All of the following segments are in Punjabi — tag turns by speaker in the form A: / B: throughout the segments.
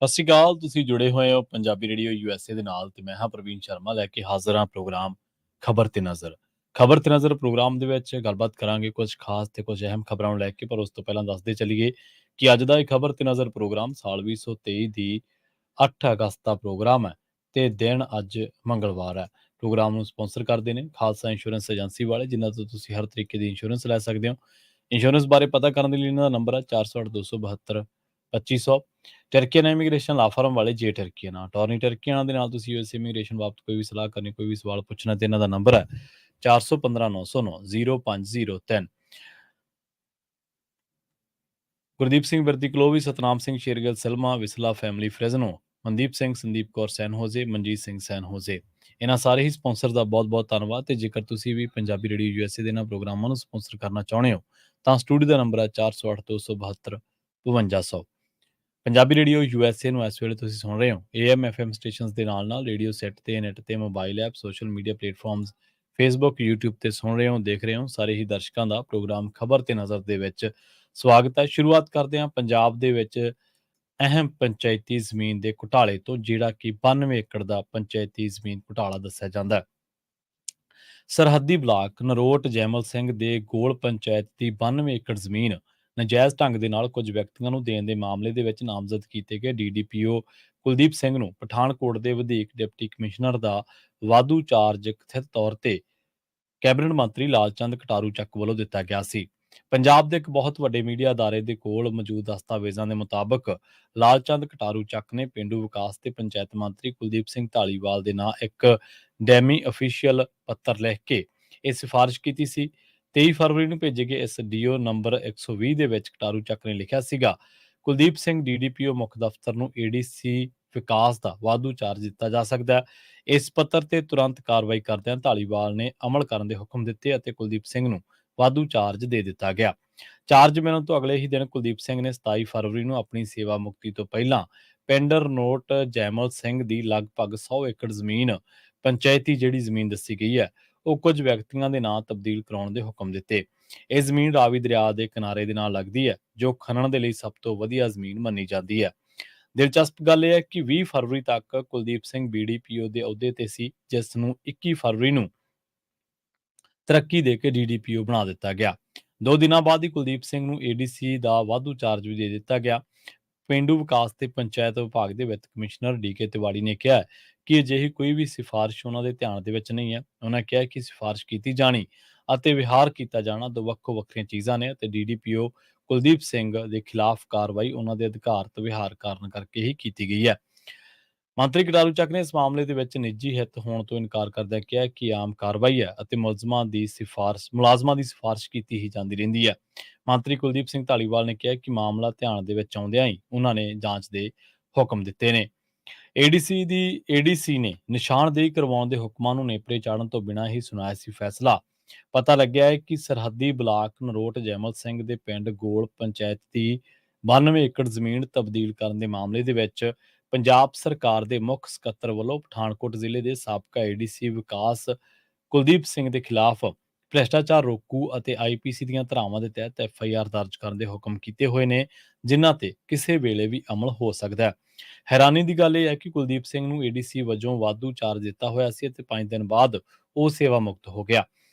A: ਸਤਿ ਸ਼੍ਰੀ ਅਕਾਲ। ਤੁਸੀਂ ਜੁੜੇ ਹੋਏ ਹੋ ਪੰਜਾਬੀ ਰੇਡੀਓ USA ਦੇ ਨਾਲ ਤੇ ਮੈਂ ਹਾਂ ਪ੍ਰਵੀਨ ਸ਼ਰਮਾ ਲੈ ਕੇ ਹਾਜ਼ਰ ਹਾਂ ਪ੍ਰੋਗਰਾਮ ਖਬਰ ਤੇ ਨਜ਼ਰ। ਖਬਰ ਤੇ ਨਜ਼ਰ ਪ੍ਰੋਗਰਾਮ ਦੇ ਵਿੱਚ ਗੱਲਬਾਤ ਕਰਾਂਗੇ ਕੁਝ ਖਾਸ ਤੇ ਕੁਝ ਅਹਿਮ ਖਬਰਾਂ ਨੂੰ ਲੈ ਕੇ, ਪਰ ਉਸ ਤੋਂ ਪਹਿਲਾਂ ਦੱਸਦੇ ਚੱਲੀਏ ਕਿ ਅੱਜ ਦਾ ਇਹ ਖਬਰ ਤੇ ਨਜ਼ਰ ਪ੍ਰੋਗਰਾਮ ਸਾਲ 2023 ਦੀ 8 ਅਗਸਤ ਦਾ ਪ੍ਰੋਗਰਾਮ ਹੈ ਤੇ ਦਿਨ ਅੱਜ ਮੰਗਲਵਾਰ ਹੈ। ਪ੍ਰੋਗਰਾਮ ਨੂੰ ਸਪਾਂਸਰ ਕਰਦੇ ਨੇ ਖਾਲਸਾ ਇੰਸ਼ੋਰੈਂਸ ਏਜੰਸੀ ਵਾਲੇ, ਜਿਨ੍ਹਾਂ ਤੋਂ ਤੁਸੀਂ ਹਰ ਤਰੀਕੇ ਦੀ ਇੰਸ਼ੋਰੈਂਸ ਲੈ ਸਕਦੇ ਹੋ। ਇੰਸ਼ੋਰੈਂਸ ਬਾਰੇ ਪਤਾ ਕਰਨ ਦੇ ਲਈ ਇਹਨਾਂ ਦਾ ਨੰਬਰ ਹੈ 408 272 2500। ਟਰਕੀਅਨ ਇਮੀਗ੍ਰੇਸ਼ਨ ਲਾ ਫਰਮ ਵਾਲੇ ਜੇ ਟਰਕੀਅਨ ਅਟਾਰਨੀ ਟਰਕੀਅਨ ਦੇ ਨਾਲ ਤੁਸੀਂ US ਇਮੀਗ੍ਰੇਸ਼ਨ ਬਾਬਤ ਕੋਈ ਵੀ ਸਲਾਹ ਕਰਨੀ, ਕੋਈ ਵੀ ਸਵਾਲ ਪੁੱਛਣਾ ਤੇ ਇਹਨਾਂ ਦਾ ਨੰਬਰ ਹੈ 415909 0503। ਗੁਰਦੀਪ ਸਿੰਘ ਵਰਦੀ ਕਲੋਵੀ, ਸਤਨਾਮ ਸਿੰਘ ਸ਼ੇਰਗਿੱਲ ਸਿਲਮਾ, ਵਿਸਲਾ family Fresno, Mandeep Singh, Sandeep Kaur San Jose, Manjeet Singh San Jose, ਇਹਨਾਂ ਸਾਰੇ ਹੀ ਸਪਾਂਸਰ ਦਾ ਬਹੁਤ-ਬਹੁਤ ਧੰਨਵਾਦ। ਤੇ ਜੇਕਰ ਤੁਸੀਂ ਵੀ ਪੰਜਾਬੀ ਰੇਡੀਓ USA ਦੇ ਇਹਨਾਂ ਪ੍ਰੋਗਰਾਮਾਂ ਨੂੰ ਸਪਾਂਸਰ ਕਰਨਾ ਚਾਹੁੰਦੇ ਹੋ ਤਾਂ ਸਟੂਡੀਓ ਦਾ ਨੰਬਰ ਹੈ 408 272 5200। ਪੰਜਾਬੀ ਰੇਡੀਓ USA ਨੂੰ ਇਸ ਵੇਲੇ ਤੁਸੀਂ ਸੁਣ ਰਹੇ ਹੋ AM FM ਸਟੇਸ਼ਨਸ ਦੇ ਨਾਲ ਰੇਡੀਓ ਸੈੱਟ ਤੇ, ਨੈੱਟ ਤੇ, mobile app, social media platforms, Facebook, YouTube ਤੇ ਸੁਣ ਰਹੇ ਹੋ, ਦੇਖ ਰਹੇ ਹੋ। ਸਾਰੇ ਹੀ ਦਰਸ਼ਕਾਂ ਦਾ ਪ੍ਰੋਗਰਾਮ ਖਬਰ ਤੇ ਨਜ਼ਰ ਦੇ ਵਿੱਚ ਸਵਾਗਤ ਹੈ। ਸ਼ੁਰੂਆਤ ਕਰਦੇ ਹਾਂ ਪੰਜਾਬ ਦੇ ਵਿੱਚ ਅਹਿਮ ਪੰਚਾਇਤੀ ਜ਼ਮੀਨ ਦੇ ਘੁਟਾਲੇ ਤੋਂ, ਜਿਹੜਾ ਕਿ 92 ਏਕੜ ਦਾ ਪੰਚਾਇਤੀ ਜ਼ਮੀਨ ਘੁਟਾਲਾ ਦੱਸਿਆ ਜਾਂਦਾ ਹੈ। ਸਰਹੱਦੀ ਬਲਾਕ ਨਰੋਟ ਜੈਮਲ ਸਿੰਘ ਦੇ ਗੋਲ ਪੰਚਾਇਤ ਦੀ 92 ਏਕੜ ਜ਼ਮੀਨ ਨਜਾਇਜ਼ ਢੰਗ ਦੇ ਨਾਲ ਕੁਝ ਵਿਅਕਤੀਆਂ ਨੂੰ ਦੇਣ ਦੇ ਮਾਮਲੇ ਦੇ ਵਿੱਚ ਨਾਮਜ਼ਦ ਕੀਤੇ ਗਏ DDPO ਕੁਲਦੀਪ ਸਿੰਘ ਨੂੰ ਪਠਾਨਕੋਟ ਦੇ ਵਧੀਕ ਡਿਪਟੀ ਕਮਿਸ਼ਨਰ ਦਾ ਵਾਧੂ ਚਾਰਜ ਕਥਿਤ ਤੌਰ ਤੇ ਕੈਬਨਿਟ ਮੰਤਰੀ ਲਾਲਚੰਦ ਕਟਾਰੂ ਚੱਕ ਵੱਲੋਂ ਦਿੱਤਾ ਗਿਆ ਸੀ। ਪੰਜਾਬ ਦੇ ਇੱਕ ਬਹੁਤ ਵੱਡੇ ਮੀਡੀਆ ਅਦਾਰੇ ਦੇ ਕੋਲ ਮੌਜੂਦ ਦਸਤਾਵੇਜ਼ਾਂ ਦੇ ਮੁਤਾਬਕ ਲਾਲਚੰਦ ਕਟਾਰੂ ਚੱਕ ਨੇ ਪੇਂਡੂ ਵਿਕਾਸ ਤੇ ਪੰਚਾਇਤ ਮੰਤਰੀ ਕੁਲਦੀਪ ਸਿੰਘ ਢਾਲੀਵਾਲ ਦੇ ਨਾਂ ਇੱਕ ਡੈਮੀ ਅਫੀਸ਼ੀਅਲ ਪੱਤਰ ਲਿਖ ਕੇ ਇਹ ਸਿਫਾਰਿਸ਼ ਕੀਤੀ ਸੀ। 23 ਫਰਵਰੀ ਨੂੰ ਭੇਜੇ ਗਏ ਇਸ DO ਨੰਬਰ 120 ਦੇ ਵਿੱਚ ਕਟਾਰੂ ਚੱਕ ਨੇ ਲਿਖਿਆ ਸੀਗਾ, ਕੁਲਦੀਪ ਸਿੰਘ DDPO ਮੁੱਖ ਦਫ਼ਤਰ ਨੂੰ ADC ਵਿਕਾਸ ਦਾ ਵਾਧੂ ਚਾਰਜ ਦਿੱਤਾ ਜਾ ਸਕਦਾ ਹੈ। ਇਸ ਪੱਤਰ ਤੇ ਤੁਰੰਤ ਕਾਰਵਾਈ ਕਰਦਿਆਂ ਢਾਲੀਵਾਲ ਨੇ ਅਮਲ ਕਰਨ ਦੇ ਹੁਕਮ ਦਿੱਤੇ ਅਤੇ ਕੁਲਦੀਪ ਸਿੰਘ ਨੂੰ ਵਾਧੂ ਚਾਰਜ ਦੇ ਦਿੱਤਾ ਗਿਆ। ਚਾਰਜ ਮਿਲਣ ਤੋਂ ਅਗਲੇ ਹੀ ਦਿਨ ਕੁਲਦੀਪ ਸਿੰਘ ਨੇ 27 ਫਰਵਰੀ ਨੂੰ ਆਪਣੀ ਸੇਵਾ ਮੁਕਤੀ ਤੋਂ ਪਹਿਲਾਂ ਪਿੰਡ ਰਣੋਟ ਜੈਮਲ ਸਿੰਘ ਦੀ ਲਗਭਗ 100 ਏਕੜ ਜ਼ਮੀਨ, ਪੰਚਾਇਤੀ ਜਿਹੜੀ ਜ਼ਮੀਨ ਦੱਸੀ ਗਈ ਹੈ, ਉਹ ਕੁਝ ਵਿਅਕਤੀਆਂ ਦੇ ਨਾਂ ਤਬਦੀਲ ਕਰਾਉਣ ਦੇ ਹੁਕਮ ਦਿੱਤੇ। ਇਹ ਜ਼ਮੀਨ ਰਾਵੀ ਦਰਿਆ ਦੇ ਕਿਨਾਰੇ ਦੇ ਨਾਲ ਲੱਗਦੀ ਹੈ, ਜੋ ਖਨਣ ਦੇ ਲਈ ਸਭ ਤੋਂ ਵਧੀਆ ਜ਼ਮੀਨ ਮੰਨੀ ਜਾਂਦੀ ਹੈ। ਦਿਲਚਸਪ ਗੱਲ ਇਹ ਹੈ ਕਿ 20 ਫਰਵਰੀ ਤੱਕ ਕੁਲਦੀਪ ਸਿੰਘ BDPO ਦੇ ਅਹੁਦੇ ਤੇ ਸੀ, ਜਿਸ ਨੂੰ 21 ਫਰਵਰੀ ਨੂੰ ਤਰੱਕੀ ਦੇ ਕੇ DDPO ਬਣਾ ਦਿੱਤਾ ਗਿਆ। 2 ਦਿਨਾਂ ਬਾਅਦ ਹੀ ਕੁਲਦੀਪ ਸਿੰਘ ਨੂੰ ADC ਦਾ ਵਾਧੂ ਚਾਰਜ ਵੀ ਦੇ ਦਿੱਤਾ ਗਿਆ। ਪੇਂਡੂ ਵਿਕਾਸ ਤੇ ਪੰਚਾਇਤ ਵਿਭਾਗ ਦੇ ਵਿੱਤ ਕਮਿਸ਼ਨਰ DK ਤਿਵਾੜੀ ਨੇ ਕਿਹਾ ਕਿ ਅਜਿਹੀ ਕੋਈ ਵੀ ਸਿਫਾਰਿਸ਼ ਉਹਨਾਂ ਦੇ ਧਿਆਨ ਦੇ ਵਿੱਚ ਨਹੀਂ ਹੈ। ਉਹਨਾਂ ਕਿਹਾ ਕਿ ਸਿਫਾਰਿਸ਼ ਕੀਤੀ ਜਾਣੀ ਅਤੇ ਵਿਹਾਰ ਕੀਤਾ ਜਾਣਾ ਦੋ ਵੱਖੋ ਵੱਖਰੀਆਂ ਚੀਜ਼ਾਂ ਨੇ ਅਤੇ DDPO ਕੁਲਦੀਪ ਸਿੰਘ ਦੇ ਖਿਲਾਫ ਕਾਰਵਾਈ ਉਹਨਾਂ ਦੇ ਅਧਿਕਾਰਤ ਵਿਹਾਰ ਕਾਰਨ ਕਰਕੇ ਹੀ ਕੀਤੀ ਗਈ ਹੈ। ਮੰਤਰੀ ਕਟਾਰੂ ਚੱਕ ਨੇ ਇਸ ਮਾਮਲੇ ਦੇ ਵਿੱਚ ਨਿੱਜੀ ਹਿੱਤ ਹੋਣ ਤੋਂ ਇਨਕਾਰ ਕਰਦਿਆਂ ਕਿਹਾ ਕਿ ਆਮ ਕਾਰਵਾਈ ਹੈ ਅਤੇ ਮੁਲਾਜ਼ਮਾਂ ਦੀ ਸਿਫਾਰਿਸ਼ ਕੀਤੀ ਹੀ ਜਾਂਦੀ ਰਹਿੰਦੀ ਹੈ। ਮੰਤਰੀ ਕੁਲਦੀਪ ਸਿੰਘ ਢਾਲੀਵਾਲ ਨੇ ਕਿਹਾ ਕਿ ਮਾਮਲਾ ਧਿਆਨ ਦੇ ਵਿੱਚ ਆਉਂਦਿਆਂ ਹੀ ਉਹਨਾਂ ਨੇ ਜਾਂਚ ਦੇ ਹੁਕਮ ਦਿੱਤੇ ਨੇ। ADC ਨੇ ਨਿਸ਼ਾਨਦੇਹੀ ਕਰਵਾਉਣ ਦੇ ਹੁਕਮਾਂ ਨੂੰ ਨੇਪਰੇ ਚਾੜਨ ਤੋਂ ਬਿਨਾਂ ਹੀ ਸੁਣਾਇਆ ਸੀ ਫੈਸਲਾ। ਪਤਾ ਲੱਗਿਆ ਹੈ ਕਿ ਸਰਹੱਦੀ ਬਲਾਕ ਨਰੋਟ ਜੈਮਲ ਸਿੰਘ ਦੇ ਪਿੰਡ ਗੋਲ ਪੰਚਾਇਤ ਦੀ 92 ਏਕੜ ਜ਼ਮੀਨ ਤਬਦੀਲ ਕਰਨ ਦੇ ਮਾਮਲੇ ਦੇ ਵਿੱਚ ਪੰਜਾਬ ਸਰਕਾਰ ਦੇ ਮੁੱਖ ਸਕੱਤਰ ਵੱਲੋਂ ਪਠਾਨਕੋਟ ਜ਼ਿਲ੍ਹੇ ਦੇ ਸਾਬਕਾ ADC ਵਿਕਾਸ ਕੁਲਦੀਪ ਸਿੰਘ ਦੇ ਖਿਲਾਫ ਭ੍ਰਿਸ਼ਟਾਚਾਰ ਰੋਕੂ ਅਤੇ IPC ਦੀਆਂ ਧਾਰਾਵਾਂ ਦੇ ਤਹਿਤ FIR ਦਰਜ ਕਰਨ ਦੇ ਹੁਕਮ ਕੀਤੇ ਹੋਏ ਨੇ, ਜਿਨ੍ਹਾਂ ਤੇ ਕਿਸੇ ਵੇਲੇ ਵੀ ਅਮਲ ਹੋ ਸਕਦਾ ਹੈ। ਹੈਰਾਨੀ ਦੀ ਗੱਲ ਇਹ ਹੈ ਕਿ ਕੁਲਦੀਪ ਸਿੰਘ ਨੂੰ ADC ਵਜੋਂ ਵਾਧੂ ਚਾਰਜ ਦਿੱਤਾ ਹੋਇਆ ਸੀ ਅਤੇ 5 ਦਿਨ ਬਾਅਦ ਉਹ ਸੇਵਾ ਮੁਕਤ ਹੋ ਗਿਆ।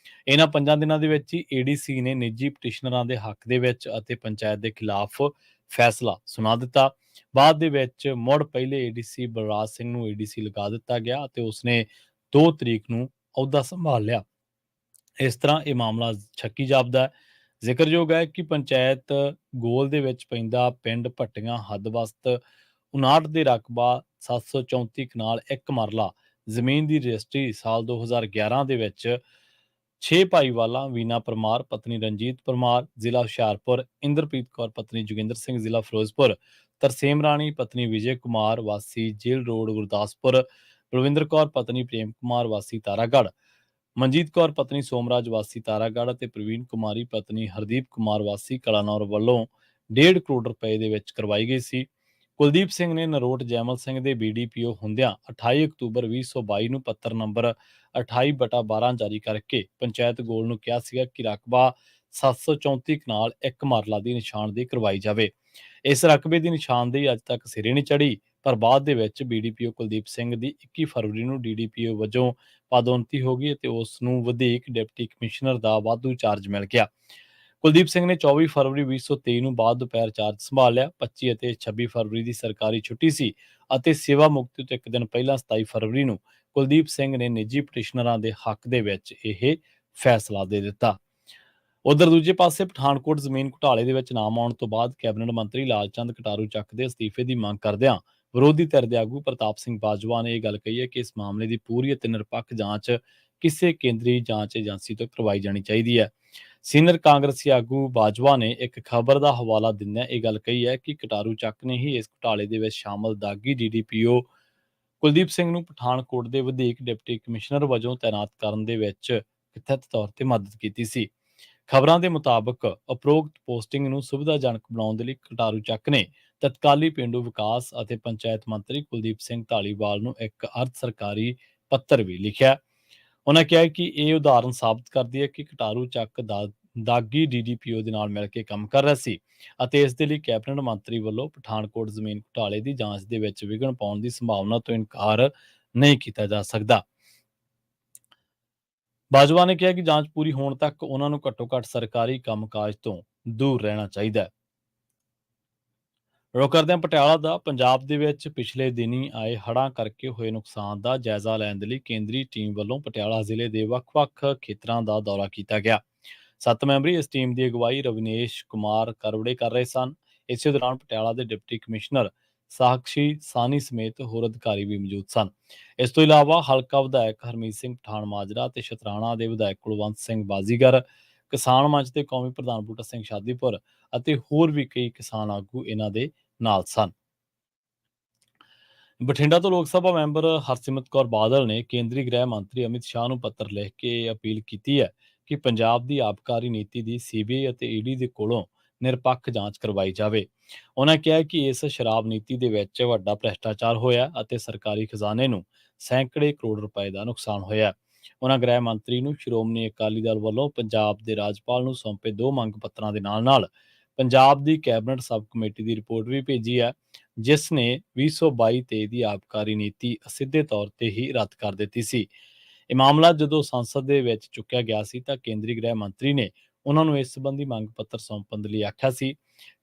A: ਇਹਨਾਂ 5 ਦਿਨਾਂ ਦੇ ਵਿੱਚ ਹੀ ADC ਨੇ ਨਿੱਜੀ ਪਟੀਸ਼ਨਰਾਂ ਦੇ ਹੱਕ ਦੇ ਵਿੱਚ ਅਤੇ ਪੰਚਾਇਤ ਦੇ ਖਿਲਾਫ ਫੈਸਲਾ ਸੁਣਾ ਦਿੱਤਾ। ਬਾਅਦ ਦੇ ਵਿੱਚ ਮੁੜ ਪਹਿਲੇ ADC ਬਲਰਾਜ ਸਿੰਘ ਨੂੰ ADC ਲਗਾ ਦਿੱਤਾ ਗਿਆ ਅਤੇ ਉਸਨੇ 2 ਤਰੀਕ ਨੂੰ ਅਹੁਦਾ ਸੰਭਾਲ ਲਿਆ। ਇਸ ਤਰ੍ਹਾਂ ਇਹ ਮਾਮਲਾ ਛੱਕੀ ਜਾਪਦਾ ਹੈ। ਜ਼ਿਕਰਯੋਗ ਹੈ ਕਿ ਪੰਚਾਇਤ ਗੋਲ ਦੇ ਵਿੱਚ ਪੈਂਦਾ ਪਿੰਡ ਭੱਟੀਆਂ ਹੱਦਬਸਤ 59 ਦੇ ਰਕਬਾ 734 ਕਨਾਲ 1 ਮਰਲਾ ਜ਼ਮੀਨ ਦੀ ਰਜਿਸਟਰੀ ਸਾਲ 2011 ਦੇ ਵਿੱਚ 6 ਭਾਈਵਾਲਾਂ ਵੀਨਾ ਪਰਮਾਰ ਪਤਨੀ ਰਣਜੀਤ ਪਰਮਾਰ ਜ਼ਿਲ੍ਹਾ ਹੁਸ਼ਿਆਰਪੁਰ, ਇੰਦਰਪ੍ਰੀਤ ਕੌਰ ਪਤਨੀ ਜੋਗਿੰਦਰ ਸਿੰਘ ਜ਼ਿਲ੍ਹਾ ਫਿਰੋਜ਼ਪੁਰ, ਤਰਸੇਮ ਰਾਣੀ ਪਤਨੀ ਵਿਜੇ ਕੁਮਾਰ ਵਾਸੀ ਜੇਲ੍ਹ ਰੋਡ ਗੁਰਦਾਸਪੁਰ, ਬਲਵਿੰਦਰ ਕੌਰ ਪਤਨੀ ਪ੍ਰੇਮ ਕੁਮਾਰ ਵਾਸੀ ਤਾਰਾਗੜ੍ਹ, ਮਨਜੀਤ ਕੌਰ ਪਤਨੀ ਸੋਮਰਾਜ ਵਾਸੀ ਤਾਰਾਗੜ੍ਹ ਅਤੇ ਪ੍ਰਵੀਨ ਕੁਮਾਰੀ ਪਤਨੀ ਹਰਦੀਪ ਕੁਮਾਰ ਵਾਸੀ ਕਲਾਨੌਰ ਵੱਲੋਂ 1.5 ਕਰੋੜ ਰੁਪਏ ਦੇ ਵਿੱਚ ਕਰਵਾਈ ਗਈ ਸੀ। ਕੁਲਦੀਪ ਸਿੰਘ ਨੇ ਨਰੋਟ ਜੈਮਲ ਸਿੰਘ ਦੇ BDPO ਹੁੰਦਿਆਂ 28 ਅਕਤੂਬਰ 2022 ਨੂੰ ਪੱਤਰ ਨੰਬਰ 28/12 ਜਾਰੀ ਕਰਕੇ ਪੰਚਾਇਤ ਗੋਲ ਨੂੰ ਕਿਹਾ ਸੀਗਾ ਕਿ ਰਕਬਾ 734 ਕਨਾਲ 1 ਮਰਲਾ ਦੀ ਨਿਸ਼ਾਨਦੇਹੀ ਕਰਵਾਈ ਜਾਵੇ। ਇਸ ਰਕਬੇ ਦੀ ਨਿਸ਼ਾਨਦੇਹੀ ਅੱਜ ਤੱਕ ਸਿਰੇ ਨਹੀਂ ਚੜ੍ਹੀ ਪਰ ਬਾਅਦ ਦੇ ਵਿੱਚ ਬੀਡੀਪੀਓ ਕੁਲਦੀਪ ਸਿੰਘ ਦੀ 21 ਫਰਵਰੀ ਨੂੰ ਡੀਡੀਪੀਓ ਵਜੋਂ ਪਦੋन्नति ਹੋ ਗਈ ਅਤੇ ਉਸ ਨੂੰ ਵਧੀਕ ਡਿਪਟੀ ਕਮਿਸ਼ਨਰ ਦਾ ਵਾਧੂ ਚਾਰਜ ਮਿਲ ਗਿਆ। ਕੁਲਦੀਪ ਸਿੰਘ ਨੇ 24 ਫਰਵਰੀ 2023 ਨੂੰ ਬਾਅਦ ਦੁਪਹਿਰ ਚਾਰਜ ਸੰਭਾਲ ਲਿਆ। 25 ਅਤੇ 26 ਫਰਵਰੀ ਦੀ ਸਰਕਾਰੀ ਛੁੱਟੀ ਸੀ ਅਤੇ ਸੇਵਾ ਮੁਕਤੀ ਤੋਂ ਇੱਕ ਦਿਨ ਪਹਿਲਾਂ 27 ਫਰਵਰੀ ਨੂੰ ਕੁਲਦੀਪ ਸਿੰਘ ਨੇ ਨਿੱਜੀ ਪਟੀਸ਼ਨਰਾਂ ਦੇ ਹੱਕ ਦੇ ਵਿੱਚ ਇਹ ਫੈਸਲਾ ਦੇ ਦਿੱਤਾ। ਉਧਰ ਦੂਜੇ ਪਾਸੇ ਪਠਾਨਕੋਟ ਜ਼ਮੀਨ ਘੁਟਾਲੇ ਦੇ ਵਿੱਚ ਨਾਮ ਆਉਣ ਤੋਂ ਬਾਅਦ ਕੈਬਨਿਟ ਮੰਤਰੀ ਲਾਲਚੰਦ ਕਟਾਰੂ ਚੱਕ ਦੇ ਅਸਤੀਫੇ ਦੀ ਮੰਗ ਕਰਦਿਆਂ ਵਿਰੋਧੀ ਧਿਰ ਦੇ ਆਗੂ ਪ੍ਰਤਾਪ ਸਿੰਘ ਬਾਜਵਾ ਨੇ ਇਹ ਗੱਲ ਕਹੀ ਹੈ ਕਿ ਇਸ ਮਾਮਲੇ ਦੀ ਪੂਰੀ ਅਤੇ ਨਿਰਪੱਖ ਜਾਂਚ ਕਿਸੇ ਕੇਂਦਰੀ ਜਾਂਚ ਏਜੰਸੀ ਤੋਂ ਕਰਵਾਈ ਜਾਣੀ ਚਾਹੀਦੀ ਹੈ। ਸੀਨੀਅਰ ਕਾਂਗਰਸੀ ਆਗੂ ਬਾਜਵਾ ਨੇ ਇੱਕ ਖਬਰ ਦਾ ਹਵਾਲਾ ਦਿੰਦਿਆਂ ਇਹ ਗੱਲ ਕਹੀ ਹੈ ਕਿ ਕਟਾਰੂ ਚੱਕ ਨੇ ਹੀ ਇਸ ਘੁਟਾਲੇ ਦੇ ਵਿੱਚ ਸ਼ਾਮਲ ਦਾਗੀ ਡੀਡੀਪੀਓ ਕੁਲਦੀਪ ਸਿੰਘ ਨੂੰ ਪਠਾਨਕੋਟ ਦੇ ਵਧੀਕ ਡਿਪਟੀ ਕਮਿਸ਼ਨਰ ਵਜੋਂ ਤਾਇਨਾਤ ਕਰਨ ਦੇ ਵਿੱਚ ਕਥਿਤ ਤੌਰ ਤੇ ਮਦਦ ਕੀਤੀ ਸੀ। ਖਬਰਾਂ ਦੇ ਮੁਤਾਬਕ ਉਪਰੋਕਤ ਪੋਸਟਿੰਗ ਨੂੰ ਸੁਵਿਧਾਜਨਕ ਬਣਾਉਣ ਦੇ ਲਈ ਕਟਾਰੂ ਚੱਕ ਨੇ ਤਤਕਾਲੀ ਪੇਂਡੂ ਵਿਕਾਸ ਅਤੇ ਪੰਚਾਇਤ ਮੰਤਰੀ ਕੁਲਦੀਪ ਸਿੰਘ ਢਾਲੀਵਾਲ ਨੂੰ ਇੱਕ ਅਰਧ ਸਰਕਾਰੀ ਪੱਤਰ ਵੀ ਲਿਖਿਆ। ਉਹਨਾਂ ਕਿਹਾ ਕਿ ਇਹ ਉਦਾਹਰਨ ਸਾਬਤ ਕਰਦੀ ਹੈ ਕਿ ਕਟਾਰੂ ਚੱਕ ਦਾਗੀ ਡੀਡੀਪੀਓ ਦੇ ਨਾਲ ਮਿਲ ਕੇ ਕੰਮ ਕਰ ਰਿਹਾ ਸੀ ਅਤੇ ਇਸ ਦੇ ਲਈ ਕੈਬਨਿਟ ਮੰਤਰੀ ਵੱਲੋਂ ਪਠਾਨਕੋਟ ਜ਼ਮੀਨ ਘੁਟਾਲੇ ਦੀ ਜਾਂਚ ਦੇ ਵਿੱਚ ਵਿਘਨ ਪਾਉਣ ਦੀ ਸੰਭਾਵਨਾ ਤੋਂ ਇਨਕਾਰ ਨਹੀਂ ਕੀਤਾ ਜਾ ਸਕਦਾ। ਬਾਜਵਾ ਨੇ ਕਿਹਾ ਕਿ ਜਾਂਚ ਪੂਰੀ ਹੋਣ ਤੱਕ ਉਹਨਾਂ ਨੂੰ ਘੱਟੋ-ਘੱਟ ਸਰਕਾਰੀ ਕੰਮਕਾਜ ਤੋਂ ਦੂਰ ਰਹਿਣਾ ਚਾਹੀਦਾ ਹੈ। ਰੁਕ ਕਰਦੇ ਹਾਂ ਪਟਿਆਲਾ ਦਾ। ਪੰਜਾਬ ਦੇ ਵਿੱਚ ਪਿਛਲੇ ਦਿਨੀ ਆਏ ਹੜ੍ਹਾਂ ਕਰਕੇ ਹੋਏ ਨੁਕਸਾਨ ਦਾ ਜਾਇਜ਼ਾ ਲੈਣ ਦੇ ਲਈ ਕੇਂਦਰੀ ਟੀਮ ਵੱਲੋਂ ਪਟਿਆਲਾ ਜ਼ਿਲ੍ਹੇ ਦੇ ਵੱਖ-ਵੱਖ ਖੇਤਰਾਂ ਦਾ ਦੌਰਾ ਕੀਤਾ ਗਿਆ। 7 ਮੈਂਬਰੀ ਇਸ ਟੀਮ ਦੀ ਅਗਵਾਈ ਰਵਨੀਸ਼ ਕੁਮਾਰ ਕਰਵੜੇ ਕਰ ਰਹੇ ਸਨ। ਇਸੇ ਦੌਰਾਨ ਪਟਿਆਲਾ ਦੇ ਡਿਪਟੀ ਕਮਿਸ਼ਨਰ ਸਾਕਸ਼ੀ ਸਾਨੀ ਸਮੇਤ ਹੋਰ ਅਧਿਕਾਰੀ ਵੀ ਮੌਜੂਦ ਸਨ। ਇਸ ਤੋਂ ਇਲਾਵਾ ਹਲਕਾ ਵਿਧਾਇਕ ਹਰਮੀਤ ਸਿੰਘ ਪਠਾਨ ਮਾਜਰਾ ਤੇ ਸ਼ਤਰਾਣਾ ਦੇ ਵਿਧਾਇਕ ਕੁਲਵੰਤ ਸਿੰਘ ਬਾਜ਼ੀਗਰ, ਕਿਸਾਨ ਮੰਚ ਦੇ ਕੌਮੀ ਪ੍ਰਧਾਨ ਬੂਟਾ ਸਿੰਘ ਸ਼ਾਦੀਪੁਰ ਅਤੇ ਹੋਰ ਵੀ ਕਈ ਕਿਸਾਨ ਆਗੂ ਇਹਨਾਂ ਦੇ ਨਾਲ ਸਨ। ਬਠਿੰਡਾ ਤੋਂ ਲੋਕ ਸਭਾ ਮੈਂਬਰ ਹਰਸਿਮਰਤ ਕੌਰ ਬਾਦਲ ਨੇ ਕੇਂਦਰੀ ਗ੍ਰਹਿ ਮੰਤਰੀ ਅਮਿਤ ਸ਼ਾਹ ਨੂੰ ਪੱਤਰ ਲਿਖ ਕੇ ਅਪੀਲ ਕੀਤੀ ਹੈ ਕਿ ਪੰਜਾਬ ਦੀ ਆਬਕਾਰੀ ਨੀਤੀ ਦੀ ਸੀਬੀਆਈ ਅਤੇ ਈਡੀ ਦੇ ਕੋਲੋਂ ਨਿਰਪੱਖ ਜਾਂਚ ਕਰਵਾਈ ਜਾਵੇ। ਉਹਨਾਂ ਕਿਹਾ ਕਿ ਇਸ ਸ਼ਰਾਬ ਨੀਤੀ ਦੇ ਵਿੱਚ ਵੱਡਾ ਭ੍ਰਿਸ਼ਟਾਚਾਰ ਹੋਇਆ ਅਤੇ ਸਰਕਾਰੀ ਖਜ਼ਾਨੇ ਨੂੰ ਸੈਂਕੜੇ ਕਰੋੜ ਰੁਪਏ ਦਾ ਨੁਕਸਾਨ ਹੋਇਆ। ਉਹਨਾਂ ਗ੍ਰਹਿ ਮੰਤਰੀ ਨੂੰ ਸ਼੍ਰੋਮਣੀ ਅਕਾਲੀ ਦਲ ਵੱਲੋਂ ਪੰਜਾਬ ਦੇ ਰਾਜਪਾਲ ਨੂੰ ਸੌਂਪੇ 2 ਮੰਗ ਪੱਤਰਾਂ ਦੇ ਨਾਲ ਪੰਜਾਬ ਦੀ ਕੈਬਨਿਟ ਸਬ ਕਮੇਟੀ ਦੀ ਰਿਪੋਰਟ ਵੀ ਭੇਜੀ ਹੈ, ਜਿਸ ਨੇ 2022-23 ਦੀ ਆਬਕਾਰੀ ਨੀਤੀ ਅਸਿੱਧੇ ਤੌਰ ਤੇ ਹੀ ਰੱਦ ਕਰ ਦਿੱਤੀ ਸੀ। ਇਹ ਮਾਮਲਾ ਜਦੋਂ ਸੰਸਦ ਦੇ ਵਿੱਚ ਚੁੱਕਿਆ ਗਿਆ ਸੀ ਤਾਂ ਕੇਂਦਰੀ ਗ੍ਰਹਿ ਮੰਤਰੀ ਨੇ ਉਹਨਾਂ ਨੂੰ ਇਸ ਸੰਬੰਧੀ ਮੰਗ ਪੱਤਰ ਸੌਂਪਣ ਦੇ ਲਈ ਆਖਿਆ ਸੀ।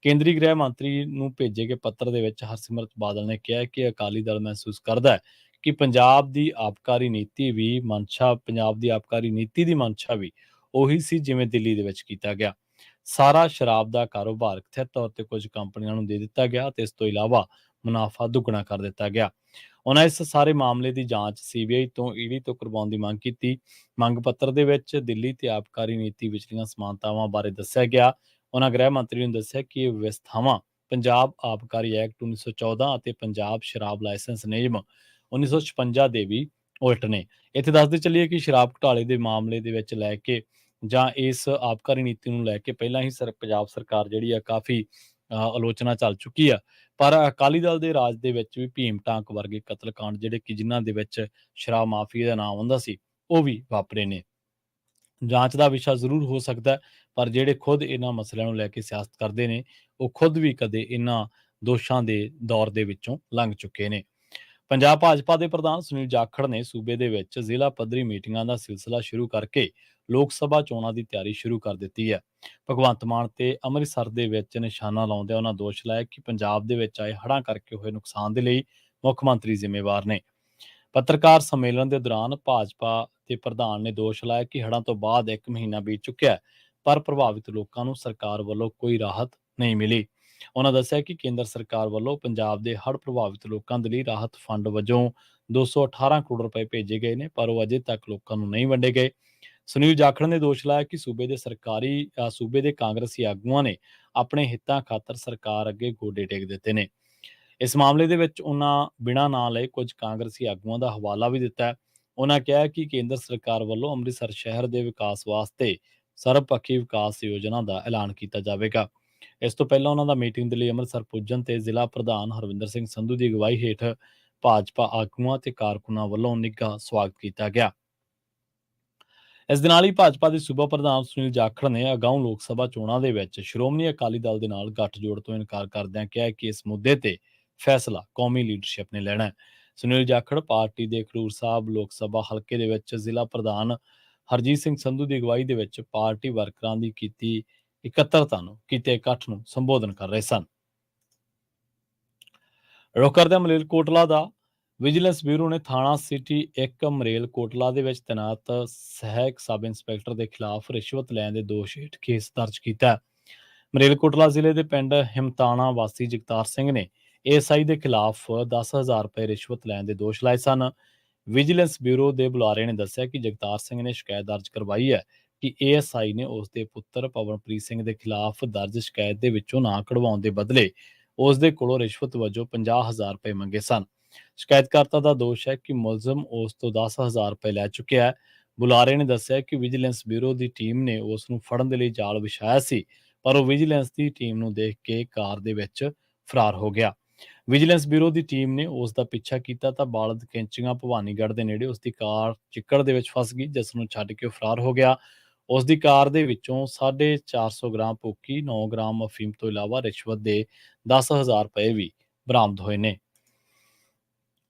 A: ਕੇਂਦਰੀ ਗ੍ਰਹਿ ਮੰਤਰੀ ਨੂੰ ਭੇਜੇ ਗਏ ਪੱਤਰ ਦੇ ਵਿੱਚ ਹਰਸਿਮਰਤ ਬਾਦਲ ਨੇ ਕਿਹਾ ਕਿ ਅਕਾਲੀ ਦਲ ਮਹਿਸੂਸ ਕਰਦਾ ਹੈ ਕਿ ਪੰਜਾਬ ਦੀ ਆਬਕਾਰੀ ਨੀਤੀ ਦੀ ਮਨਸ਼ਾ ਵੀ ਉਹੀ ਸੀ ਜਿਵੇਂ ਦਿੱਲੀ ਦੇ ਵਿੱਚ ਕੀਤਾ ਗਿਆ। ਸਾਰਾ ਸ਼ਰਾਬ ਦਾ ਕਾਰੋਬਾਰ ਕਥਿਤ ਤੌਰ ਤੇ ਕੁਝ ਕੰਪਨੀਆਂ ਨੂੰ ਦੇ ਦਿੱਤਾ ਗਿਆ ਤੇ ਇਸ ਤੋਂ ਇਲਾਵਾ ਮੁਨਾਫਾ ਦੁੱਗਣਾ ਕਰ ਦਿੱਤਾ ਗਿਆ। ਉਹਨਾਂ ਇਸ ਸਾਰੇ ਮਾਮਲੇ ਦੀ ਜਾਂਚ ਸੀਬੀਆਈ ਤੋਂ ਈਡੀ ਤੋਂ ਕਰਵਾਉਣ ਦੀ ਮੰਗ ਕੀਤੀ। ਮੰਗ ਪੱਤਰ ਦੇ ਵਿੱਚ ਦਿੱਲੀ ਤੇ ਆਬਕਾਰੀ ਨੀਤੀ ਵਿਚਲੀਆਂ ਸਮਾਨਤਾਵਾਂ ਬਾਰੇ ਦੱਸਿਆ ਗਿਆ। ਉਹਨਾਂ ਗ੍ਰਹਿ ਮੰਤਰੀ ਨੂੰ ਦੱਸਿਆ ਕਿ ਇਹ ਵਿਵਸਥਾਵਾਂ ਪੰਜਾਬ ਆਬਕਾਰੀ ਐਕਟ 1914 ਅਤੇ ਪੰਜਾਬ ਸ਼ਰਾਬ ਲਾਇਸੈਂਸ ਨਿਯਮ 1956 ਦੇ ਵੀ ਉਲਟ ਨੇ। ਇੱਥੇ ਦੱਸਦੇ ਚੱਲੀਏ ਕਿ ਸ਼ਰਾਬ ਘੁਟਾਲੇ ਦੇ ਮਾਮਲੇ ਦੇ ਵਿੱਚ ਲੈ ਕੇ ਜਾਂ ਇਸ ਆਬਕਾਰੀ ਨੀਤੀ ਨੂੰ ਲੈ ਕੇ ਪਹਿਲਾਂ ਹੀ ਪੰਜਾਬ ਸਰਕਾਰ ਜਿਹੜੀ ਆ ਕਾਫੀ ਆਲੋਚਨਾ ਚੱਲ ਚੁੱਕੀ ਆ, ਪਰ ਅਕਾਲੀ ਦਲ ਦੇ ਰਾਜ ਦੇ ਵਿੱਚ ਵੀ ਭੀਮ ਟਾਂਕ ਵਰਗੇ ਕਤਲकांड ਜਿਹੜੇ ਕਿ ਜਿਨ੍ਹਾਂ ਦੇ ਵਿੱਚ ਸ਼ਰਾਬ ਮਾਫੀਆ ਦਾ ਨਾਮ ਹੁੰਦਾ ਸੀ ਉਹ ਵੀ ਵਾਪਰੇ ਨੇ। ਜਾਂਚ ਦਾ ਵਿਸ਼ਾ ਜ਼ਰੂਰ ਹੋ ਸਕਦਾ ਹੈ, ਪਰ ਜਿਹੜੇ ਖੁਦ ਇਹਨਾਂ ਮਸਲਿਆਂ ਨੂੰ ਲੈ ਕੇ ਸਿਆਸਤ ਕਰਦੇ ਨੇ ਉਹ ਖੁਦ ਵੀ ਕਦੇ ਇਹਨਾਂ ਦੋਸ਼ਾਂ ਦੇ ਦੌਰ ਦੇ ਵਿੱਚੋਂ ਲੰਘ ਚੁੱਕੇ ਨੇ। ਪੰਜਾਬ ਭਾਜਪਾ ਦੇ ਪ੍ਰਧਾਨ ਸੁਨੀਲ ਜਾਖੜ ਨੇ ਸੂਬੇ ਦੇ ਵਿੱਚ ਜ਼ਿਲ੍ਹਾ ਪੱਧਰੀ ਮੀਟਿੰਗਾਂ ਦਾ ਸਿਲਸਿਲਾ ਸ਼ੁਰੂ ਕਰਕੇ ਲੋਕ ਸਭਾ ਚੋਣਾਂ ਦੀ ਤਿਆਰੀ ਸ਼ੁਰੂ ਕਰ ਦਿੱਤੀ ਹੈ। ਭਗਵੰਤ ਮਾਨ ਤੇ ਅੰਮ੍ਰਿਤਸਰ ਦੇ ਵਿੱਚ ਨਿਸ਼ਾਨਾ ਲਾਉਂਦਿਆਂ ਉਹਨਾਂ ਦੋਸ਼ ਲਾਇਆ ਕਿ ਪੰਜਾਬ ਦੇ ਵਿੱਚ ਆਏ ਹੜ੍ਹਾਂ ਕਰਕੇ ਹੋਏ ਨੁਕਸਾਨ ਦੇ ਲਈ ਮੁੱਖ ਮੰਤਰੀ ਜ਼ਿੰਮੇਵਾਰ ਨੇ। ਪੱਤਰਕਾਰ ਸੰਮੇਲਨ ਦੇ ਦੌਰਾਨ ਭਾਜਪਾ ਦੇ ਪ੍ਰਧਾਨ ਨੇ ਦੋਸ਼ ਲਾਇਆ ਕਿ ਹੜ੍ਹਾਂ ਤੋਂ ਬਾਅਦ 1 ਮਹੀਨਾ ਬੀਤ ਚੁੱਕਿਆ ਹੈ, ਪਰ ਪ੍ਰਭਾਵਿਤ ਲੋਕਾਂ ਨੂੰ ਸਰਕਾਰ ਵੱਲੋਂ ਕੋਈ ਰਾਹਤ ਨਹੀਂ ਮਿਲੀ। ਉਹਨਾਂ ਦੱਸਿਆ ਕਿ ਕੇਂਦਰ ਸਰਕਾਰ ਵੱਲੋਂ ਪੰਜਾਬ ਦੇ ਹੜ੍ਹ ਪ੍ਰਭਾਵਿਤ ਲੋਕਾਂ ਦੇ ਲਈ ਰਾਹਤ ਫੰਡ ਵਜੋਂ 218 ਕਰੋੜ ਰੁਪਏ ਭੇਜੇ ਗਏ ਨੇ, ਪਰ ਉਹ ਅਜੇ ਤੱਕ ਲੋਕਾਂ ਨੂੰ ਨਹੀਂ ਵੰਡੇ ਗਏ। ਸੁਨੀਲ ਜਾਖੜ ਨੇ ਦੋਸ਼ ਲਾਇਆ ਕਿ ਸੂਬੇ ਦੇ ਕਾਂਗਰਸੀ ਆਗੂਆਂ ਨੇ ਆਪਣੇ ਹਿੱਤਾਂ ਖਾਤਰ ਸਰਕਾਰ ਅੱਗੇ ਗੋਡੇ ਟੇਕ ਦਿੱਤੇ ਨੇ। ਇਸ ਮਾਮਲੇ ਦੇ ਵਿੱਚ ਉਹਨਾਂ ਬਿਨਾਂ ਨਾਂ ਲਏ ਕੁਝ ਕਾਂਗਰਸੀ ਆਗੂਆਂ ਦਾ ਹਵਾਲਾ ਵੀ ਦਿੱਤਾ ਹੈ। ਉਹਨਾਂ ਕਿਹਾ ਕਿ ਕੇਂਦਰ ਸਰਕਾਰ ਵੱਲੋਂ ਅੰਮ੍ਰਿਤਸਰ ਸ਼ਹਿਰ ਦੇ ਵਿਕਾਸ ਵਾਸਤੇ ਸਰਬਪੱਖੀ ਵਿਕਾਸ ਯੋਜਨਾ ਦਾ ਐਲਾਨ ਕੀਤਾ ਜਾਵੇਗਾ। ਇਸ ਤੋਂ ਪਹਿਲਾਂ ਉਹਨਾਂ ਦਾ ਮੀਟਿੰਗ ਦੇ ਲਈ ਅੰਮ੍ਰਿਤਸਰ ਪੁੱਜਣ ਤੇ ਜ਼ਿਲ੍ਹਾ ਪ੍ਰਧਾਨ ਹਰਵਿੰਦਰ ਸਿੰਘ ਸੰਧੂ ਦੀ ਅਗਵਾਈ ਹੇਠ ਭਾਜਪਾ ਆਗੂਆਂ ਤੇ ਕਾਰਕੁਨਾਂ ਵੱਲੋਂ ਨਿੱਘਾ ਸਵਾਗਤ ਕੀਤਾ ਗਿਆ। ਇਸ ਦੇ ਨਾਲ ਹੀ ਭਾਜਪਾ ਦੇ ਸੂਬਾ ਪ੍ਰਧਾਨ ਸੁਨੀਲ ਜਾਖੜ ਨੇ ਅਗਾਊਂ ਲੋਕ ਸਭਾ ਚੋਣਾਂ ਦੇ ਵਿੱਚ ਸ਼੍ਰੋਮਣੀ ਅਕਾਲੀ ਦਲ ਦੇ ਨਾਲ ਗੱਠਜੋੜ ਤੋਂ ਇਨਕਾਰ ਕਰਦਿਆਂ ਕਿਹਾ ਕਿ ਇਸ ਮੁੱਦੇ ਤੇ ਫੈਸਲਾ ਕੌਮੀ ਲੀਡਰਸ਼ਿਪ ਨੇ ਲੈਣਾ ਹੈ। ਸੁਨੀਲ ਜਾਖੜ ਪਾਰਟੀ ਦੇ ਖਡੂਰ ਸਾਹਿਬ ਲੋਕ ਸਭਾ ਹਲਕੇ ਦੇ ਵਿੱਚ ਜ਼ਿਲ੍ਹਾ ਪ੍ਰਧਾਨ ਹਰਜੀਤ ਸਿੰਘ ਸੰਧੂ ਦੀ ਅਗਵਾਈ ਦੇ ਵਿੱਚ ਪਾਰਟੀ ਵਰਕਰਾਂ ਦੀ ਕੀਤੀ ਇਕੱਤਰਤਾ ਨੂੰ ਕੀਤੇ ਇਕੱਠ ਨੂੰ ਸੰਬੋਧਨ ਕਰ ਰਹੇ ਸਨ। ਰੁੱਖ ਕਰਦੇ ਹਾਂ ਮਲੇਰਕੋਟਲਾ ਦਾ। ਵਿਜੀਲੈਂਸ ਬਿਊਰੋ ਨੇ ਥਾਣਾ ਸਿਟੀ 1 ਮਲੇਰਕੋਟਲਾ ਦੇ ਵਿੱਚ ਤੈਨਾਤ ਸਹਾਇਕ ਸਬ ਇੰਸਪੈਕਟਰ ਦੇ ਖਿਲਾਫ ਰਿਸ਼ਵਤ ਲੈਣ ਦੇ ਦੋਸ਼ ਹੇਠ ਕੇਸ ਦਰਜ ਕੀਤਾ। ਮਲੇਰਕੋਟਲਾ ਜ਼ਿਲ੍ਹੇ ਦੇ ਪਿੰਡ ਹਿਮਤਾਣਾ ਵਾਸੀ ਜਗਤਾਰ ਸਿੰਘ ਨੇ ਏਐਸਆਈ ਦੇ ਖਿਲਾਫ 10,000 ਰੁਪਏ ਰਿਸ਼ਵਤ ਲੈਣ ਦੇ ਦੋਸ਼ ਲਾਏ ਸਨ। ਵਿਜੀਲੈਂਸ ਬਿਊਰੋ ਦੇ ਬੁਲਾਰੇ ਨੇ ਦੱਸਿਆ ਕਿ ਜਗਤਾਰ ਸਿੰਘ ਨੇ ਸ਼ਿਕਾਇਤ ਦਰਜ ਕਰਵਾਈ ਹੈ ਕਿ ਏਐਸਆਈ ਨੇ ਉਸ ਦੇ ਪੁੱਤਰ ਪਵਨਪ੍ਰੀਤ ਸਿੰਘ ਦੇ ਖਿਲਾਫ ਦਰਜ ਸ਼ਿਕਾਇਤ ਦੇ ਵਿੱਚੋਂ ਨਾਂ ਕਢਵਾਉਣ ਦੇ ਬਦਲੇ ਉਸ ਦੇ ਕੋਲੋਂ ਰਿਸ਼ਵਤ ਵਜੋਂ 50,000 ਰੁਪਏ ਮੰਗੇ ਸਨ। ਸ਼ਿਕਾਇਤਕਰਤਾ ਦਾ ਦੋਸ਼ ਹੈ ਕਿ ਮੁਲਜ਼ਮ ਉਸ ਤੋਂ 10,000 ਰੁਪਏ ਲੈ ਚੁੱਕਿਆ ਹੈ। ਬੁਲਾਰੇ ਨੇ ਦੱਸਿਆ ਕਿ ਵਿਜੀਲੈਂਸ ਬਿਊਰੋ ਦੀ ਟੀਮ ਨੇ ਉਸ ਨੂੰ ਫੜਨ ਦੇ ਲਈ ਜਾਲ ਵਿਛਾਇਆ ਸੀ, ਪਰ ਉਹ ਵਿਜੀਲੈਂਸ ਦੀ ਟੀਮ ਨੂੰ ਦੇਖ ਕੇ ਕਾਰ ਦੇ ਵਿੱਚ ਫਰਾਰ ਹੋ ਗਿਆ। ਵਿਜੀਲੈਂਸ ਬਿਊਰੋ ਦੀ ਟੀਮ ਨੇ ਉਸ ਦਾ ਪਿੱਛਾ ਕੀਤਾ ਤਾਂ ਬਾਲਦ ਕੈਂਚੀਆਂ ਭਵਾਨੀਗੜ੍ਹ ਦੇ ਨੇੜੇ ਉਸ ਦੀ ਕਾਰ ਚਿੱਕੜ ਦੇ ਵਿੱਚ ਫਸ ਗਈ, ਜਿਸ ਨੂੰ ਛੱਡ ਕੇ ਉਹ ਫਰਾਰ ਹੋ ਗਿਆ। ਉਸ ਦੀ ਕਾਰ ਦੇ ਵਿੱਚੋਂ 450 ਗ੍ਰਾਮ ਭੁੱਕੀ, 9 ਗ੍ਰਾਮ ਅਫੀਮ ਤੋਂ ਇਲਾਵਾ ਰਿਸ਼ਵਤ ਦੇ 10,000 ਰੁਪਏ ਵੀ ਬਰਾਮਦ ਹੋਏ ਨੇ।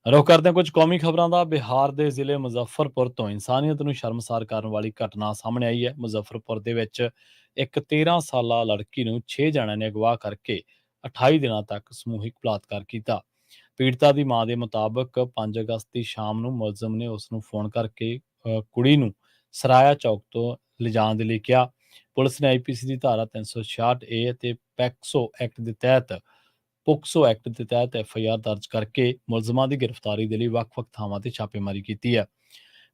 A: ਰੁੱਖ ਕਰਦੇ ਹਾਂ ਕੁਝ ਕੌਮੀ ਖਬਰਾਂ ਦਾ। ਬਿਹਾਰ ਦੇ ਜ਼ਿਲ੍ਹੇ ਮੁਜ਼ੱਫਰਪੁਰ ਤੋਂ ਇਨਸਾਨੀਅਤ ਨੂੰ ਸ਼ਰਮਸਾਰ ਕਰਨ ਵਾਲੀ ਘਟਨਾ ਸਾਹਮਣੇ ਆਈ ਹੈ। ਮੁਜ਼ੱਫਰਪੁਰ ਦੇ ਵਿੱਚ ਇੱਕ 13 ਸਾਲਾ ਲੜਕੀ ਨੂੰ 6 ਜਣਿਆਂ ਨੇ ਅਗਵਾ ਕਰਕੇ 28 ਦਿਨਾਂ ਤੱਕ ਸਮੂਹਿਕ ਬਲਾਤਕਾਰ ਕੀਤਾ। ਪੀੜਤਾ ਦੀ ਮਾਂ ਦੇ ਮੁਤਾਬਕ 5 ਅਗਸਤ ਦੀ ਸ਼ਾਮ ਨੂੰ ਮੁਲਜ਼ਮ ਨੇ ਉਸ ਨੂੰ ਫੋਨ ਕਰਕੇ ਕੁੜੀ ਨੂੰ ਸਰਾਇਆ ਚੌਕ ਤੋਂ ਲਿਜਾਣ ਦੇ ਲਈ ਕਿਹਾ। ਪੁਲਿਸ ਨੇ ਆਈਪੀਸੀ ਦੀ ਧਾਰਾ 366 ਏ ਅਤੇ ਪੋਕਸੋ ਐਕਟ ਦੇ ਤਹਿਤ ਐਫਆਈਆਰ ਦਰਜ ਕਰਕੇ ਮੁਲਜ਼ਮਾਂ ਦੀ ਗ੍ਰਿਫਤਾਰੀ ਦੇ ਲਈ ਵੱਖ-ਵੱਖ ਥਾਵਾਂ ਤੇ ਛਾਪੇਮਾਰੀ ਕੀਤੀ ਹੈ।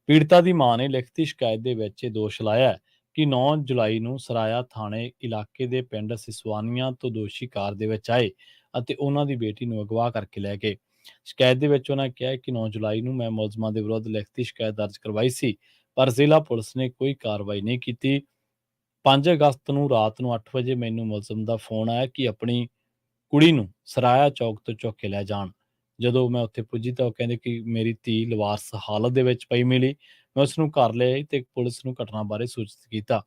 A: ਪੀੜਤਾ ਦੀ ਮਾਂ ਨੇ ਲਿਖਤੀ ਸ਼ਿਕਾਇਤ ਦੇ ਵਿੱਚ ਇਹ ਦੋਸ਼ ਲਾਇਆ ਹੈ ਕਿ 9 ਜੁਲਾਈ ਨੂੰ ਸਰਾਇਆ ਥਾਣੇ ਇਲਾਕੇ ਦੇ ਪਿੰਡ ਸਿਸਵਾਨੀਆਂ ਤੋਂ ਦੋਸ਼ੀ ਕਾਰ ਦੇ ਵਿੱਚ ਆਏ ਅਤੇ ਉਹਨਾਂ ਦੀ ਬੇਟੀ ਨੂੰ ਅਗਵਾ ਕਰਕੇ ਲੈ ਗਏ। ਸ਼ਿਕਾਇਤ ਦੇ ਵਿੱਚ ਉਹਨਾਂ ਕਿਹਾ ਕਿ 9 ਜੁਲਾਈ ਨੂੰ ਮੈਂ ਮੁਲਜ਼ਮਾਂ ਦੇ ਵਿਰੁੱਧ ਲਿਖਤੀ ਸ਼ਿਕਾਇਤ ਦਰਜ ਕਰਵਾਈ ਸੀ, ਪਰ ਜ਼ਿਲ੍ਹਾ ਪੁਲਿਸ ਨੇ ਕੋਈ ਕਾਰਵਾਈ ਨਹੀਂ ਕੀਤੀ। 5 ਅਗਸਤ ਨੂੰ ਰਾਤ ਨੂੰ 8 ਵਜੇ ਮੈਨੂੰ ਮੁਲਜ਼ਮ ਦਾ ਫੋਨ ਆਇਆ ਕਿ ਆਪਣੀ ਕੁੜੀ ਨੂੰ ਸਰਾਇਆ ਚੌਕ ਤੋਂ ਚੁੱਕ ਕੇ ਲੈ ਜਾਣ। ਜਦੋਂ ਮੈਂ ਉੱਥੇ ਪੁੱਜੀ ਤਾਂ ਉਹ ਕਹਿੰਦੇ ਕਿ ਮੇਰੀ ਧੀ ਲਵਾਰਸ ਹਾਲਤ ਦੇ ਵਿੱਚ ਪਈ ਮਿਲੀ। ਮੈਂ ਉਸ ਨੂੰ ਘਰ ਲੈ ਆਈ ਤੇ ਪੁਲਿਸ ਨੂੰ ਘਟਨਾ ਬਾਰੇ ਸੂਚਿਤ ਕੀਤਾ।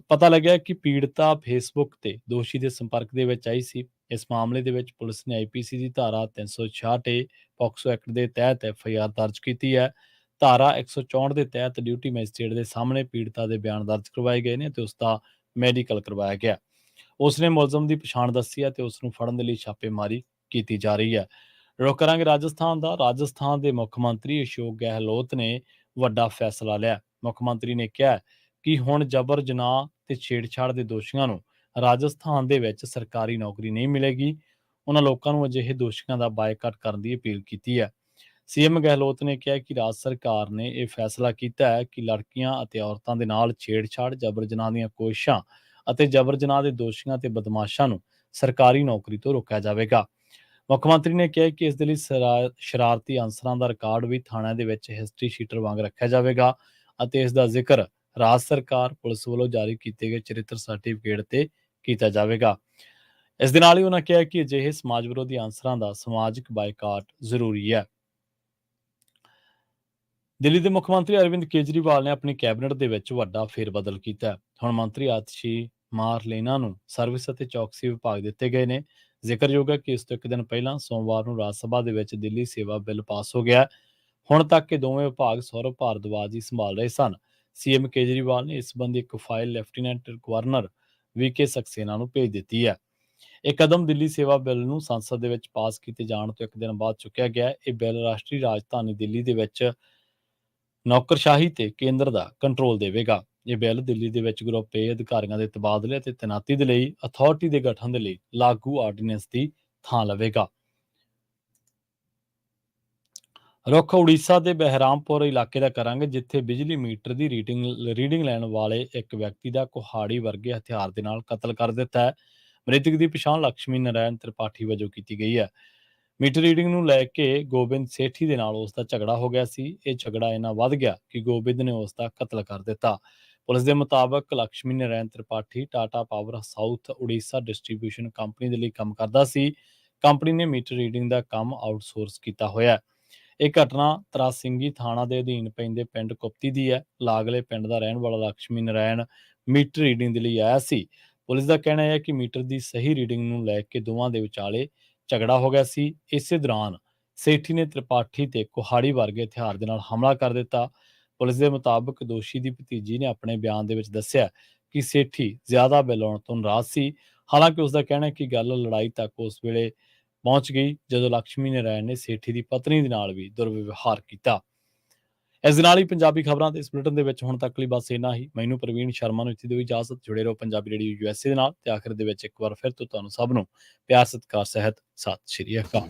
A: ਪਤਾ ਲੱਗਿਆ ਕਿ ਪੀੜਤਾ ਫੇਸਬੁੱਕ ਤੇ ਦੋਸ਼ੀ ਦੇ ਸੰਪਰਕ ਦੇ ਵਿੱਚ ਆਈ ਸੀ। ਇਸ ਮਾਮਲੇ ਦੇ ਵਿੱਚ ਪੁਲਿਸ ਨੇ ਆਈਪੀਸੀ ਦੀ ਧਾਰਾ 366 ਏ ਪੋਕਸੋ ਐਕਟ ਦੇ ਤਹਿਤ ਐਫਆਈਆਰ ਦਰਜ ਕੀਤੀ ਹੈ। ਧਾਰਾ 164 ਦੇ ਤਹਿਤ ਡਿਊਟੀ ਮੈਜਿਸਟ੍ਰੇਟ ਦੇ ਸਾਹਮਣੇ ਪੀੜਤਾ ਦੇ ਬਿਆਨ ਦਰਜ ਕਰਵਾਏ ਗਏ ਨੇ ਤੇ ਉਸ ਦਾ ਮੈਡੀਕਲ ਕਰਵਾਇਆ ਗਿਆ। ਉਸ ਨੇ ਮੁਲਜ਼ਮ ਦੀ ਪਛਾਣ ਦੱਸੀ ਹੈ ਤੇ ਉਸ ਨੂੰ ਫੜਨ ਦੇ ਲਈ ਛਾਪੇਮਾਰੀ ਕੀਤੀ ਜਾ ਰਹੀ ਹੈ। ਰੁੱਖ ਕਰਾਂਗੇ ਰਾਜਸਥਾਨ ਦਾ। ਰਾਜਸਥਾਨ ਦੇ ਮੁੱਖ ਮੰਤਰੀ ਅਸ਼ੋਕ ਗਹਿਲੋਤ ਨੇ ਵੱਡਾ ਫੈਸਲਾ ਲਿਆ। ਮੁੱਖ ਮੰਤਰੀ ਨੇ ਕਿਹਾ ਕਿ ਹੁਣ ਜਬਰ ਜਨਾਹ ਤੇ ਛੇੜਛਾੜ ਦੇ ਦੋਸ਼ੀਆਂ ਨੂੰ ਰਾਜਸਥਾਨ ਦੇ ਵਿੱਚ ਸਰਕਾਰੀ ਨੌਕਰੀ ਨਹੀਂ ਮਿਲੇਗੀ। ਉਹਨਾਂ ਲੋਕਾਂ ਨੂੰ ਅਜਿਹੇ ਦੋਸ਼ੀਆਂ ਦਾ ਬਾਈਕਾਟ ਕਰਨ ਦੀ ਅਪੀਲ ਕੀਤੀ ਹੈ। ਸੀਐਮ ਗਹਿਲੋਤ ਨੇ ਕਿਹਾ ਕਿ ਰਾਜ ਸਰਕਾਰ ਨੇ ਇਹ ਫੈਸਲਾ ਕੀਤਾ ਹੈ ਕਿ ਲੜਕੀਆਂ ਅਤੇ ਔਰਤਾਂ ਦੇ ਨਾਲ ਛੇੜਛਾੜ, ਜਬਰ ਜਨਾਹ ਦੀਆਂ ਕੋਸ਼ਿਸ਼ਾਂ ਅਤੇ ਜਬਰ ਜਨਾਹ ਦੇ ਦੋਸ਼ੀਆਂ ਤੇ ਬਦਮਾਸ਼ਾਂ ਨੂੰ ਸਰਕਾਰੀ ਨੌਕਰੀ ਤੋਂ ਰੋਕਿਆ ਜਾਵੇਗਾ। ਮੁੱਖ ਮੰਤਰੀ ਨੇ ਕਿਹਾ ਕਿ ਇਸ ਦੇ ਲਈ ਸ਼ਰਾਰਤੀ ਅਨਸਰਾਂ ਦਾ ਰਿਕਾਰਡ ਵੀ ਥਾਣਿਆਂ ਦੇ ਵਿੱਚ ਹਿਸਟਰੀ ਸ਼ੀਟਰ ਵਾਂਗ ਰੱਖਿਆ ਜਾਵੇਗਾ ਅਤੇ ਇਸ ਦਾ ਜ਼ਿਕਰ ਰਾਜ ਸਰਕਾਰ ਪੁਲਿਸ ਵੱਲੋਂ ਜਾਰੀ ਕੀਤੇ ਗਏ ਚਰਿੱਤਰ ਸਰਟੀਫਿਕੇਟ ਤੇ ਕੀਤਾ ਜਾਵੇਗਾ। ਇਸ ਦੇ ਨਾਲ ਹੀ ਉਹਨਾਂ ਕਿਹਾ ਕਿ ਅਜਿਹੇ ਸਮਾਜ ਵਿਰੋਧੀ ਅਨਸਰਾਂ ਦਾ ਸਮਾਜਿਕ ਬਾਈਕਾਟ ਜ਼ਰੂਰੀ ਹੈ। ਦਿੱਲੀ ਦੇ ਮੁੱਖ ਮੰਤਰੀ ਅਰਵਿੰਦ ਕੇਜਰੀਵਾਲ ਨੇ ਆਪਣੀ ਕੈਬਨਿਟ ਦੇ ਵਿੱਚ ਵੱਡਾ ਫੇਰਬਦਲ ਕੀਤਾ। ਹੁਣ ਮੰਤਰੀ ਆਤਸ਼ੀ ਮਾਰਲੇਨਾ ਨੂੰ ਸਰਵਿਸ ਅਤੇ ਚੌਕਸੀ ਵਿਭਾਗ ਦਿੱਤੇ ਗਏ ਨੇ। ਜ਼ਿਕਰਯੋਗ ਹੈ ਕਿ ਇਸ ਤੋਂ ਇੱਕ ਦਿਨ ਪਹਿਲਾਂ ਸੋਮਵਾਰ ਨੂੰ ਰਾਜ ਸਭਾ ਦੇ ਵਿੱਚ ਦਿੱਲੀ ਸੇਵਾ ਬਿੱਲ ਪਾਸ ਹੋ ਗਿਆ। ਹੁਣ ਤੱਕ ਇਹ ਦੋਵੇਂ ਵਿਭਾਗ ਸੌਰਵ ਭਾਰਦਵਾਜ ਹੀ ਸੰਭਾਲ ਰਹੇ ਸਨ। ਸੀਐਮ ਕੇਜਰੀਵਾਲ ਨੇ ਇਸ ਸੰਬੰਧੀ ਇੱਕ ਫਾਈਲ ਲੈਫਟੀਨੈਂਟ ਗਵਰਨਰ ਵੀਕੇ ਸਕਸੇਨਾ ਨੂੰ ਭੇਜ ਦਿੱਤੀ ਹੈ। ਇਹ ਕਦਮ ਦਿੱਲੀ ਸੇਵਾ ਬਿੱਲ ਨੂੰ ਸੰਸਦ ਦੇ ਵਿੱਚ ਪਾਸ ਕੀਤੇ ਜਾਣ ਤੋਂ ਇੱਕ ਦਿਨ ਬਾਅਦ ਚੁੱਕਿਆ ਗਿਆ। ਇਹ ਬਿੱਲ ਰਾਸ਼ਟਰੀ ਰਾਜਧਾਨੀ ਦਿੱਲੀ ਦੇ ਵਿੱਚ ਨੌਕਰਸ਼ਾਹੀ ਤੇ ਕੇਂਦਰ ਦਾ ਕੰਟਰੋਲ ਦੇਵੇਗਾ। ਇਹ ਬਿੱਲ ਦਿੱਲੀ ਦੇ ਵਿੱਚ ਗਰੁੱਪ ਏ ਅਧਿਕਾਰੀਆਂ ਦੇ ਤਬਾਦਲੇ ਅਤੇ ਤੈਨਾਤੀ ਦੇ ਲਈ ਅਥਾਰਟੀ ਦੇ ਗਠਨ ਦੇ ਲਈ ਲਾਗੂ ਆਰਡੀਨੈਂਸ ਦੀ ਥਾਂ ਲਵੇਗਾ। ਰੁੱਖ ਉੜੀਸਾ ਦੇ ਬਹਿਰਾਮਪੁਰ ਇਲਾਕੇ ਦਾ ਕਰਾਂਗੇ, ਜਿੱਥੇ ਬਿਜਲੀ ਮੀਟਰ ਦੀ ਰੀਡਿੰਗ ਲੈਣ ਵਾਲੇ ਇੱਕ ਵਿਅਕਤੀ ਦਾ ਕੁਹਾੜੀ ਵਰਗੇ ਹਥਿਆਰ ਦੇ ਨਾਲ ਕਤਲ ਕਰ ਦਿੱਤਾ ਹੈ। ਮ੍ਰਿਤਕ ਦੀ ਪਛਾਣ ਲక్ష్ਮੀ ਨਾਰਾਇਣ ਤ੍ਰਿਪਾਠੀ ਵਜੋਂ ਕੀਤੀ ਗਈ ਹੈ। ਮੀਟਰ ਰੀਡਿੰਗ ਨੂੰ ਲੈ ਕੇ ਗੋਬਿੰਦ ਸੇਠੀ ਦੇ ਨਾਲ ਉਸ ਦਾ ਝਗੜਾ ਹੋ ਗਿਆ ਸੀ। ਇਹ ਝਗੜਾ ਇੰਨਾ ਵੱਧ ਗਿਆ ਕਿ ਗੋਬਿੰਦ ਨੇ ਉਸ ਦਾ ਕਤਲ ਕਰ ਦਿੱਤਾ। ਪੁਲਿਸ ਦੇ ਮੁਤਾਬਕ Lakshmi Narayan Tripathi Tata Power South Orissa Distribution Company ਦੇ ਲਈ ਕੰਮ ਕਰਦਾ ਸੀ। ਕੰਪਨੀ ਨੇ ਮੀਟਰ ਰੀਡਿੰਗ ਦਾ ਕੰਮ ਆਊਟਸੋਰਸ ਕੀਤਾ ਹੋਇਆ ਹੈ। ਇਹ ਘਟਨਾ ਤਰਾਸਿੰਗੀ ਥਾਣਾ ਦੇ ਅਧੀਨ ਪੈਂਦੇ ਪਿੰਡ ਕੁਪਤੀ ਦੀ ਹੈ। ਲਾਗਲੇ ਪਿੰਡ ਦਾ ਰਹਿਣ ਵਾਲਾ ਲక్ష్ਮੀ ਨਾਰਾਇਣ ਮੀਟਰ ਰੀਡਿੰਗ ਦੇ ਲਈ ਆਇਆ ਸੀ। ਪੁਲਿਸ ਦਾ ਕਹਿਣਾ ਹੈ ਕਿ ਮੀਟਰ ਦੀ ਸਹੀ ਰੀਡਿੰਗ ਨੂੰ ਲੈ ਕੇ ਦੋਵਾਂ ਦੇ ਵਿਚਾਲੇ ਝਗੜਾ ਹੋ ਗਿਆ ਸੀ। ਇਸੇ ਦੌਰਾਨ ਸੇਠੀ ਨੇ ਤ੍ਰਿਪਾਠੀ ਤੇ ਕੁਹਾੜੀ ਵਰਗੇ ਹਥਿਆਰ ਦੇ ਨਾਲ ਹਮਲਾ ਕਰ ਦਿੱਤਾ। ਪੁਲਿਸ ਦੇ ਮੁਤਾਬਕ ਦੋਸ਼ੀ ਦੀ ਭਤੀਜੀ ਨੇ ਆਪਣੇ ਬਿਆਨ ਦੇ ਵਿੱਚ ਦੱਸਿਆ ਕਿ ਸੇਠੀ ਜ਼ਿਆਦਾ ਬਿੱਲ ਆਉਣ ਤੋਂ ਨਾਰਾਜ਼ ਸੀ। ਹਾਲਾਂਕਿ ਉਸ ਦਾ ਕਹਿਣਾ ਹੈ ਕਿ ਗੱਲ ਲੜਾਈ ਤੱਕ ਉਸ ਵੇਲੇ ਪਹੁੰਚ ਗਈ ਜਦੋਂ ਲక్ష్ਮੀ ਨਾਰਾਇਣ ਨੇ ਸੇਠੀ ਦੀ ਪਤਨੀ ਦੇ ਨਾਲ ਵੀ ਦੁਰਵਿਵਹਾਰ ਕੀਤਾ। ਇਸ ਦੇ ਨਾਲ ਹੀ ਪੰਜਾਬੀ ਖਬਰਾਂ ਤੇ ਇਸ ਬੁਲੇਟਿਨ ਦੇ ਵਿੱਚ ਹੁਣ ਤੱਕ ਲਈ ਬਸ ਇੰਨਾ ਹੀ। ਮੈਨੂੰ ਪ੍ਰਵੀਨ ਸ਼ਰਮਾ ਨੂੰ ਇੱਥੇ ਦਿਓ ਇਜਾਜ਼ਤ। ਜੁੜੇ ਰਹੋ ਪੰਜਾਬੀ ਰੇਡੀਓ USA ਦੇ ਨਾਲ ਤੇ ਆਖਿਰ ਦੇ ਵਿੱਚ ਇੱਕ ਵਾਰ ਫਿਰ ਤੋਂ ਤੁਹਾਨੂੰ ਸਭ ਨੂੰ ਪਿਆਰ ਸਤਿਕਾਰ ਸਹਿਤ ਸਤਿ ਸ਼੍ਰੀ ਅਕਾਲ।